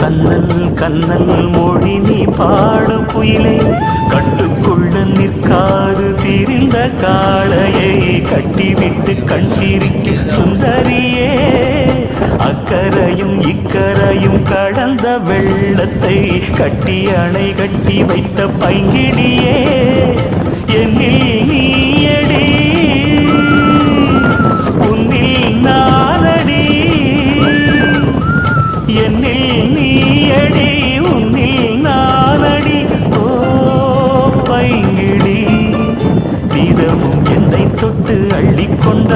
கண்ணல் கண்ணல் மொழி நீ பாடு குயிலே கட்டுக்குள்ள நிற்காது திரிந்த காளையை கட்டிவிட்டு கண் சிரிக்கும் சுந்தரியே அக்கரையும் இக்கரையும் கடந்த வெள்ளத்தை கட்டி அணை கட்டி வைத்த பைங்கிடியே என்னில் நீயடி உன்னில் நானடி என்னில் நீயடி உன்னில் நானடி ஓ பைங்கிடி நீதமும் என்னை தொட்டு அள்ளிக்கொண்ட